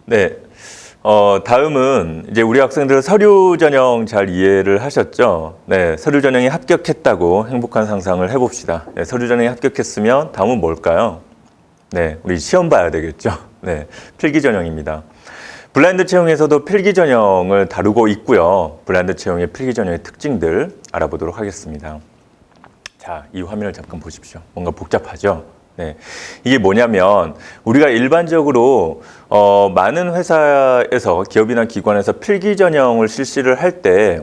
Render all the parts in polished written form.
네. 다음은 이제 우리 학생들 서류 전형 잘 이해를 하셨죠? 네. 서류 전형에 합격했다고 행복한 상상을 해봅시다. 네, 서류 전형에 합격했으면 다음은 뭘까요? 네. 우리 시험 봐야 되겠죠? 네. 필기 전형입니다. 블라인드 채용에서도 필기 전형을 다루고 있고요. 블라인드 채용의 필기 전형의 특징들 알아보도록 하겠습니다. 자, 이 화면을 잠깐 보십시오. 뭔가 복잡하죠? 네. 이게 뭐냐면 우리가 일반적으로 많은 회사에서 기업이나 기관에서 필기 전형을 실시를 할 때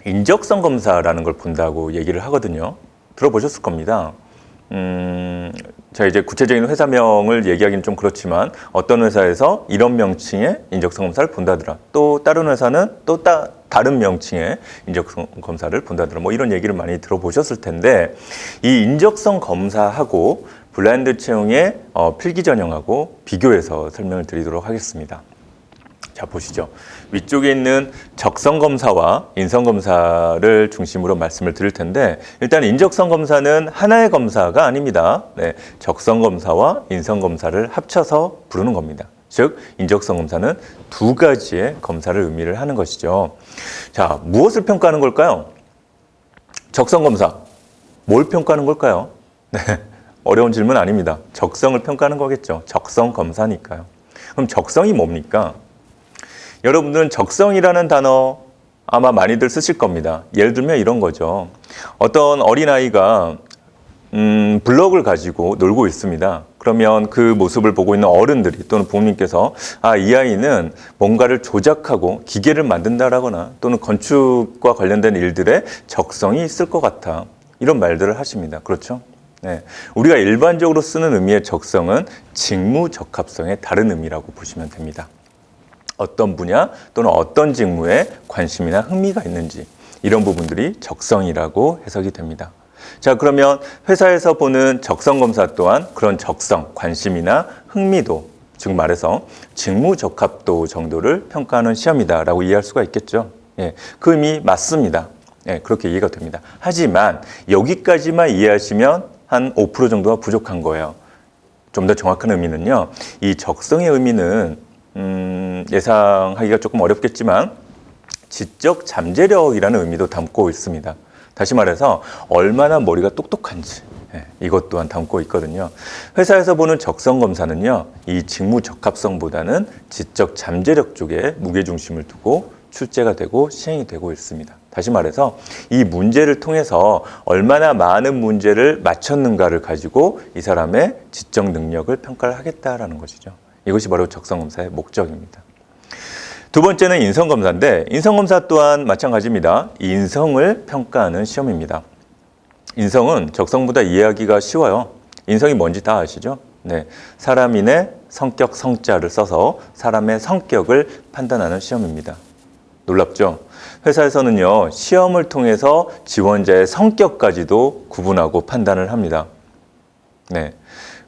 인적성 검사라는 걸 본다고 얘기를 하거든요. 들어보셨을 겁니다. 자, 이제 구체적인 회사명을 얘기하기는 좀 그렇지만 어떤 회사에서 이런 명칭의 인적성 검사를 본다더라. 또 다른 회사는 또 다른 명칭의 인적성 검사를 본다더라. 뭐 이런 얘기를 많이 들어보셨을 텐데 이 인적성 검사하고 블라인드 채용의 필기 전형하고 비교해서 설명을 드리도록 하겠습니다. 자, 보시죠. 위쪽에 있는 적성 검사와 인성 검사를 중심으로 말씀을 드릴 텐데 일단 인적성 검사는 하나의 검사가 아닙니다. 네, 적성 검사와 인성 검사를 합쳐서 부르는 겁니다. 즉 인적성 검사는 두 가지의 검사를 의미를 하는 것이죠. 자, 무엇을 평가하는 걸까요? 적성 검사. 뭘 평가하는 걸까요? 네, 어려운 질문 아닙니다. 적성을 평가하는 거겠죠. 적성 검사니까요. 그럼 적성이 뭡니까? 여러분들은 적성이라는 단어 아마 많이들 쓰실 겁니다. 예를 들면 이런 거죠. 어떤 어린아이가 블럭을 가지고 놀고 있습니다. 그러면 그 모습을 보고 있는 어른들이 또는 부모님께서 이 아이는 뭔가를 조작하고 기계를 만든다라거나 또는 건축과 관련된 일들에 적성이 있을 것 같아. 이런 말들을 하십니다. 그렇죠? 네. 우리가 일반적으로 쓰는 의미의 적성은 직무적합성의 다른 의미라고 보시면 됩니다. 어떤 분야 또는 어떤 직무에 관심이나 흥미가 있는지 이런 부분들이 적성이라고 해석이 됩니다. 자, 그러면 회사에서 보는 적성 검사 또한 그런 적성, 관심이나 흥미도, 즉 말해서 직무적합도 정도를 평가하는 시험이다라고 이해할 수가 있겠죠. 예, 그 의미 맞습니다. 예, 그렇게 이해가 됩니다. 하지만 여기까지만 이해하시면 한 5% 정도가 부족한 거예요. 좀 더 정확한 의미는요. 이 적성의 의미는 예상하기가 조금 어렵겠지만 지적 잠재력이라는 의미도 담고 있습니다. 다시 말해서 얼마나 머리가 똑똑한지 이것 또한 담고 있거든요. 회사에서 보는 적성 검사는요, 이 직무 적합성보다는 지적 잠재력 쪽에 무게중심을 두고 출제가 되고 시행이 되고 있습니다. 다시 말해서 이 문제를 통해서 얼마나 많은 문제를 맞췄는가를 가지고 이 사람의 지적 능력을 평가를 하겠다라는 것이죠. 이것이 바로 적성검사의 목적입니다. 두 번째는 인성검사인데 인성검사 또한 마찬가지입니다. 인성을 평가하는 시험입니다. 인성은 적성보다 이해하기가 쉬워요. 인성이 뭔지 다 아시죠? 네, 사람인의 성격 성자를 써서 사람의 성격을 판단하는 시험입니다. 놀랍죠? 회사에서는요, 시험을 통해서 지원자의 성격까지도 구분하고 판단을 합니다. 네,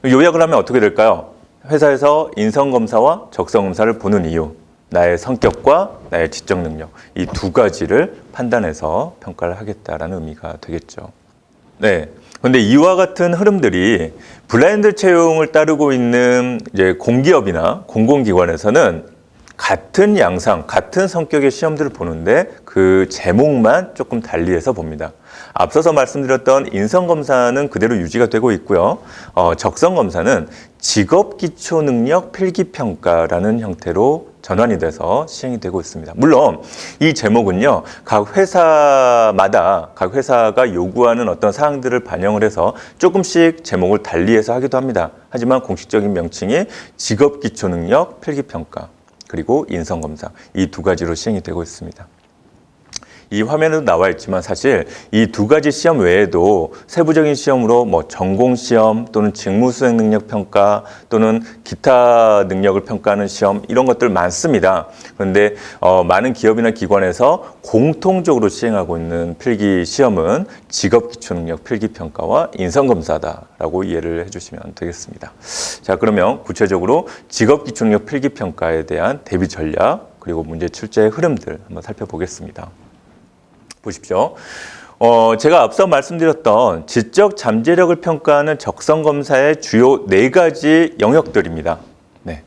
요약을 하면 어떻게 될까요? 회사에서 인성검사와 적성검사를 보는 이유, 나의 성격과 나의 지적 능력, 이 두 가지를 판단해서 평가를 하겠다라는 의미가 되겠죠. 네. 그런데 이와 같은 흐름들이 블라인드 채용을 따르고 있는 이제 공기업이나 공공기관에서는 같은 양상, 같은 성격의 시험들을 보는데 그 제목만 조금 달리해서 봅니다. 앞서서 말씀드렸던 인성검사는 그대로 유지가 되고 있고요. 적성검사는 직업기초능력 필기평가라는 형태로 전환이 돼서 시행이 되고 있습니다. 물론 이 제목은요, 각 회사가 요구하는 어떤 사항들을 반영을 해서 조금씩 제목을 달리해서 하기도 합니다. 하지만 공식적인 명칭이 직업기초능력 필기평가 그리고 인성검사 이 두 가지로 시행이 되고 있습니다. 이 화면에도 나와 있지만 사실 이 두 가지 시험 외에도 세부적인 시험으로 뭐 전공시험 또는 직무수행 능력 평가 또는 기타 능력을 평가하는 시험 이런 것들 많습니다. 그런데 많은 기업이나 기관에서 공통적으로 시행하고 있는 필기 시험은 직업기초능력 필기평가와 인성검사다라고 이해를 해주시면 되겠습니다. 자, 그러면 구체적으로 직업기초능력 필기평가에 대한 대비 전략 그리고 문제 출제의 흐름들 한번 살펴보겠습니다. 보십시오. 제가 앞서 말씀드렸던 지적 잠재력을 평가하는 적성검사의 주요 4가지 영역들입니다. 네.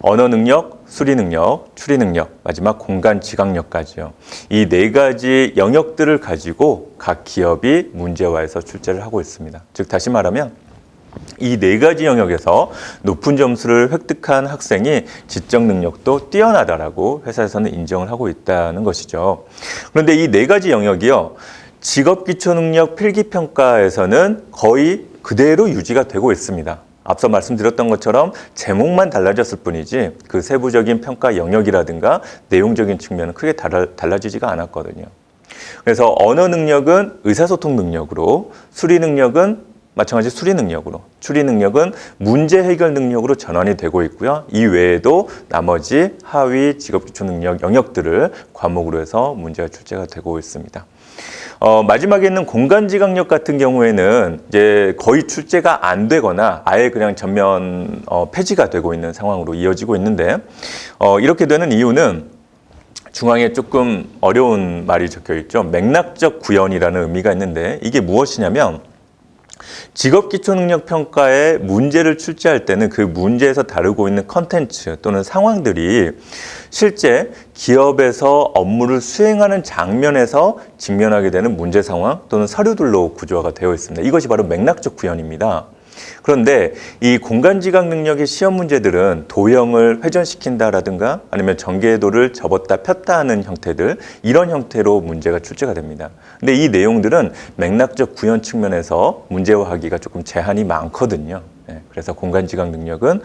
언어 능력, 수리 능력, 추리 능력, 마지막 공간 지각력까지요. 이 네 가지 영역들을 가지고 각 기업이 문제화해서 출제를 하고 있습니다. 즉 다시 말하면 이 네 가지 영역에서 높은 점수를 획득한 학생이 지적 능력도 뛰어나다라고 회사에서는 인정을 하고 있다는 것이죠. 그런데 이 네 가지 영역이요. 직업기초능력 필기평가에서는 거의 그대로 유지가 되고 있습니다. 앞서 말씀드렸던 것처럼 제목만 달라졌을 뿐이지 그 세부적인 평가 영역이라든가 내용적인 측면은 크게 달라지지가 않았거든요. 그래서 언어 능력은 의사소통 능력으로, 수리 능력은 마찬가지 수리 능력으로, 추리 능력은 문제 해결 능력으로 전환이 되고 있고요. 이 외에도 나머지 하위 직업기초 능력 영역들을 과목으로 해서 문제가 출제가 되고 있습니다. 마지막에 있는 공간지각력 같은 경우에는 이제 거의 출제가 안 되거나 아예 그냥 전면 폐지가 되고 있는 상황으로 이어지고 있는데 이렇게 되는 이유는 중앙에 조금 어려운 말이 적혀 있죠. 맥락적 구현이라는 의미가 있는데 이게 무엇이냐면 직업기초능력평가에 문제를 출제할 때는 그 문제에서 다루고 있는 컨텐츠 또는 상황들이 실제 기업에서 업무를 수행하는 장면에서 직면하게 되는 문제 상황 또는 서류들로 구조화가 되어 있습니다. 이것이 바로 맥락적 구현입니다. 그런데 이 공간지각 능력의 시험 문제들은 도형을 회전시킨다라든가 아니면 전개도를 접었다 폈다 하는 형태들 이런 형태로 문제가 출제가 됩니다. 근데 이 내용들은 맥락적 구현 측면에서 문제화하기가 조금 제한이 많거든요. 그래서 공간지각 능력은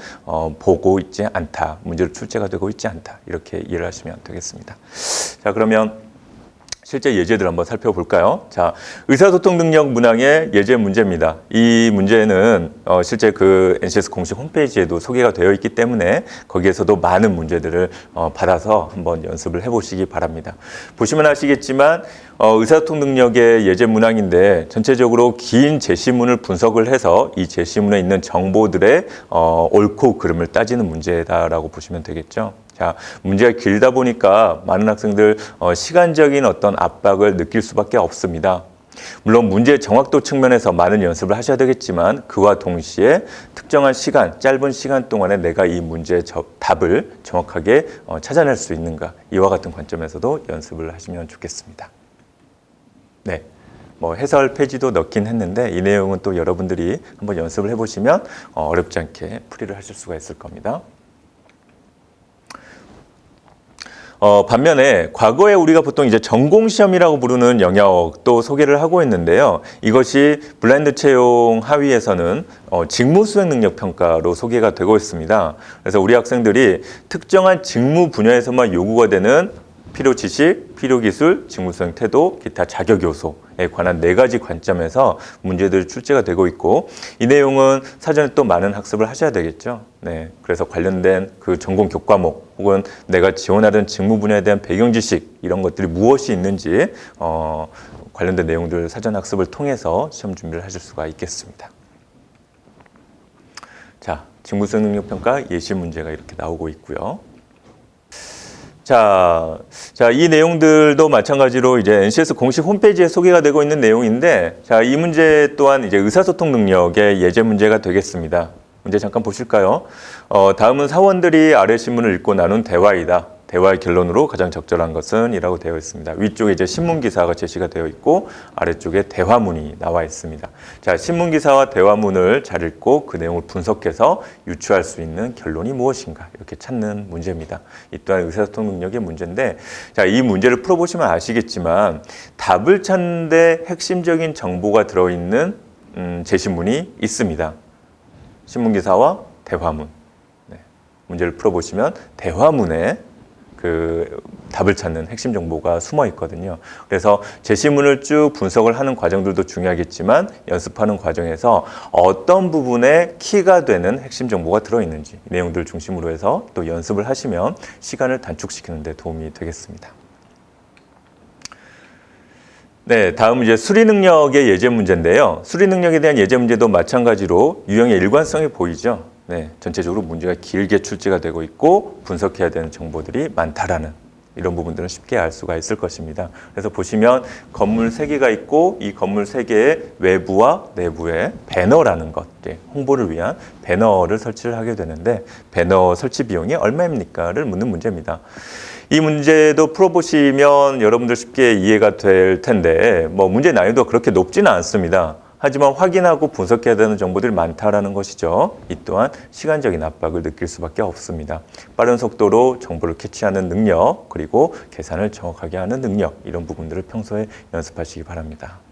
보고 있지 않다. 문제로 출제가 되고 있지 않다. 이렇게 이해를 하시면 되겠습니다. 자, 그러면 실제 예제들 한번 살펴볼까요? 자, 의사소통 능력 문항의 예제 문제입니다. 이 문제는 실제 그 NCS 공식 홈페이지에도 소개가 되어 있기 때문에 거기에서도 많은 문제들을 받아서 한번 연습을 해보시기 바랍니다. 보시면 아시겠지만 의사소통 능력의 예제 문항인데 전체적으로 긴 제시문을 분석을 해서 이 제시문에 있는 정보들의 옳고 그름을 따지는 문제다라고 보시면 되겠죠. 자, 문제가 길다 보니까 많은 학생들 시간적인 어떤 압박을 느낄 수밖에 없습니다. 물론 문제의 정확도 측면에서 많은 연습을 하셔야 되겠지만 그와 동시에 특정한 시간, 짧은 시간 동안에 내가 이 문제의 답을 정확하게 찾아낼 수 있는가 이와 같은 관점에서도 연습을 하시면 좋겠습니다. 네. 해설 페이지도 넣긴 했는데 이 내용은 또 여러분들이 한번 연습을 해보시면 어렵지 않게 풀이를 하실 수가 있을 겁니다. 반면에 과거에 우리가 보통 이제 전공시험이라고 부르는 영역도 소개를 하고 있는데요. 이것이 블라인드 채용 하위에서는 직무수행 능력 평가로 소개가 되고 있습니다. 그래서 우리 학생들이 특정한 직무 분야에서만 요구가 되는 필요 지식, 필요 기술, 직무수행 태도, 기타 자격 요소에 관한 네 가지 관점에서 문제들이 출제가 되고 있고 이 내용은 사전에 또 많은 학습을 하셔야 되겠죠. 네, 그래서 관련된 그 전공 교과목 혹은 내가 지원하던 직무 분야에 대한 배경 지식 이런 것들이 무엇이 있는지 관련된 내용들 사전 학습을 통해서 시험 준비를 하실 수가 있겠습니다. 자, 직무수행 능력 평가 예시 문제가 이렇게 나오고 있고요. 자, 이 내용들도 마찬가지로 이제 NCS 공식 홈페이지에 소개가 되고 있는 내용인데, 자, 이 문제 또한 이제 의사소통 능력의 예제 문제가 되겠습니다. 문제 잠깐 보실까요? 다음은 사원들이 아래 신문을 읽고 나눈 대화이다. 대화의 결론으로 가장 적절한 것은 이라고 되어 있습니다. 위쪽에 이제 신문기사가 제시가 되어 있고 아래쪽에 대화문이 나와 있습니다. 자, 신문기사와 대화문을 잘 읽고 그 내용을 분석해서 유추할 수 있는 결론이 무엇인가 이렇게 찾는 문제입니다. 이 또한 의사소통 능력의 문제인데 자, 이 문제를 풀어보시면 아시겠지만 답을 찾는데 핵심적인 정보가 들어있는 제시문이 있습니다. 신문기사와 대화문. 네. 문제를 풀어보시면 대화문에 그 답을 찾는 핵심 정보가 숨어 있거든요. 그래서 제시문을 쭉 분석을 하는 과정들도 중요하겠지만 연습하는 과정에서 어떤 부분에 키가 되는 핵심 정보가 들어있는지 이 내용들을 중심으로 해서 또 연습을 하시면 시간을 단축시키는 데 도움이 되겠습니다. 네, 다음은 이제 수리 능력의 예제 문제인데요. 수리 능력에 대한 예제 문제도 마찬가지로 유형의 일관성이 보이죠. 네, 전체적으로 문제가 길게 출제가 되고 있고 분석해야 되는 정보들이 많다라는 이런 부분들은 쉽게 알 수가 있을 것입니다. 그래서 보시면 건물 3개가 있고 이 건물 3개의 외부와 내부에 배너라는 것, 홍보를 위한 배너를 설치를 하게 되는데 배너 설치 비용이 얼마입니까?를 묻는 문제입니다. 이 문제도 풀어보시면 여러분들 쉽게 이해가 될 텐데 뭐 문제 난이도 그렇게 높지는 않습니다. 하지만 확인하고 분석해야 되는 정보들이 많다라는 것이죠. 이 또한 시간적인 압박을 느낄 수밖에 없습니다. 빠른 속도로 정보를 캐치하는 능력, 그리고 계산을 정확하게 하는 능력, 이런 부분들을 평소에 연습하시기 바랍니다.